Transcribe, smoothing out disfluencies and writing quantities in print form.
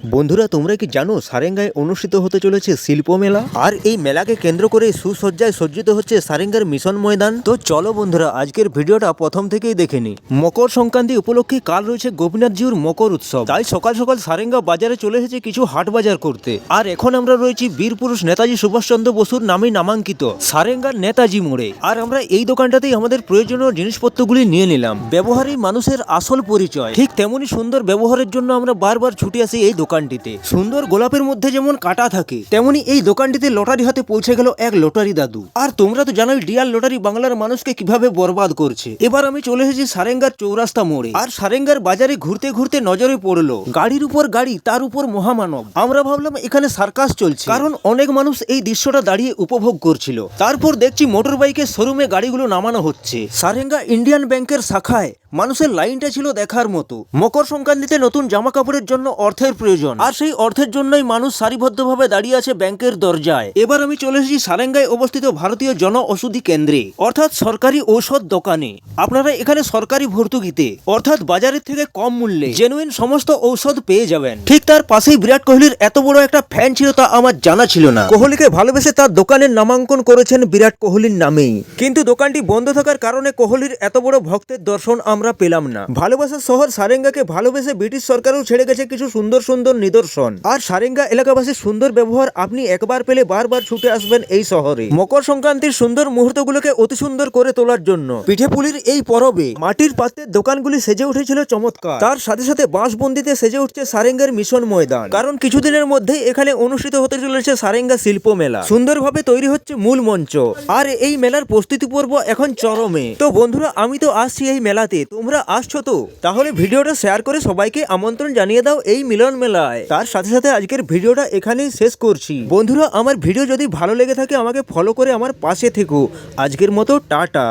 বন্ধুরা, তোমরা কি জানো সারেঙ্গায় অনুষ্ঠিত হতে চলেছে শিল্প মেলা? আর এই মেলাকে কেন্দ্র করে সুসজ্জায় সজ্জিত হচ্ছে সারেঙ্গার মিশন ময়দান। তো চলো বন্ধুরা, আজকের ভিডিওটা প্রথম থেকেই দেখে নি। মকর সংক্রান্তি উপলক্ষে কাল রয়েছে গোপীনাথজিউর মকর উৎসব, তাই সকাল সকাল সারেঙ্গা বাজারে চলে এসেছে কিছু হাট বাজার করতে। আর এখন আমরা রয়েছি বীর পুরুষ নেতাজি সুভাষচন্দ্র বসুর নামে নামাঙ্কিত সারেঙ্গার নেতাজি মোড়ে। আর আমরা এই দোকানটাতেই আমাদের প্রয়োজনীয় জিনিসপত্রগুলি নিয়ে নিলাম। ব্যবহারই মানুষের আসল পরিচয়, ঠিক তেমনি সুন্দর ব্যবহারের জন্য আমরা বারবার ছুটে আসি এই দোকানটিতে। সুন্দর গোলাপের মধ্যে যেমন কাটা থাকে, তেমনি এই দোকানটিতে লটারি হাতে পৌঁছে গেল এক লটারি দাদু। আর তোমরা তো জানোই ডিয়াল লটারি বাংলার মানুষকে কিভাবে বরবাদ করছে। এবার আমি চলে এসেছি সারেঙ্গার চৌরাস্তা মোড়ে। আর সারেঙ্গার বাজারে ঘুরতে ঘুরতে নজরে পড়লো গাড়ির উপর গাড়ি, তার উপর মহামানব। আমরা ভাবলাম এখানে সার্কাস চলছে, কারণ অনেক মানুষ এই দৃশ্যটা দাঁড়িয়ে উপভোগ করছিল। তারপর দেখছি মোটর বাইকের শোরুমে গাড়িগুলো নামানো হচ্ছে। সারেঙ্গা ইন্ডিয়ান ব্যাংকের শাখায় মানুষের লাইনটা ছিল দেখার মতো। মকর সংক্রান্তিতে নতুন জামা কাপড়ের জন্য অর্থের প্রয়োজন, আর সেই অর্থের জন্যই মানুষ সারিবদ্ধভাবে দাঁড়িয়ে আছে ব্যাংকের দরজায়। এবার আমি চলে এসেছি সারেঙ্গায় অবস্থিত ভারতীয় জন ঔষধি কেন্দ্রে, অর্থাৎ সরকারি ঔষধ দোকানে। আপনারা এখানে সরকারি ভর্তুকিতে, অর্থাৎ বাজারের থেকে কম মূল্যে জেনুইন সমস্ত ঔষধ পেয়ে যাবেন। ঠিক তার পাশেই বিরাট কোহলির এত বড় একটা ফ্যান ছিল তা আমার জানা ছিল না। কোহলিকে ভালোবেসে তার দোকানের নামাঙ্কন করেছেন বিরাট কোহলির নামেই, কিন্তু দোকানটি বন্ধ থাকার কারণে কোহলির এত বড় ভক্তের দর্শন আমরা পেলাম না। ভালোবাসার শহর সারেঙ্গাকে ভালোবেসে ব্রিটিশ সরকারও ছেড়ে গেছে কিছু সুন্দর সুন্দর নিদর্শন। আর সারেঙ্গা এলাকাবাসীর সুন্দর ব্যবহার আপনি একবার পেলে বারবার ছুটে আসবেন এই শহরে। মকর সংক্রান্তির সুন্দর মুহূর্তগুলোকে অতি সুন্দর করে তোলার জন্য পিঠেপুলির এই পরবে মাটির পাত্রের দোকানগুলি সেজে উঠেছিল চমৎকার। তার সাথে সাথে বাঁশবন্দিতে সেজে উঠছে সারেঙ্গার মিশন ময়দান, কারণ কিছুদিনের মধ্যেই এখানে অনুষ্ঠিত হতে চলেছে সারেঙ্গা শিল্প মেলা। সুন্দরভাবে তৈরি হচ্ছে মূল মঞ্চ, আর এই মেলার প্রস্তুতি পর্ব এখন চরমে। তো বন্ধুরা, আমি তো আসছি এই মেলাতে, তোমরা আসছো তো? তাহলে ভিডিওটা শেয়ার করে সবাইকে আমন্ত্রণ জানিয়ে দাও এই মিলন মেলায়। তার সাথে সাথে আজকের ভিডিওটা এখানেই শেষ করছি। বন্ধুরা, আমার ভিডিও যদি ভালো লেগে থাকে আমাকে ফলো করে আমার পাশে থেকো। আজকের মতো টাটা।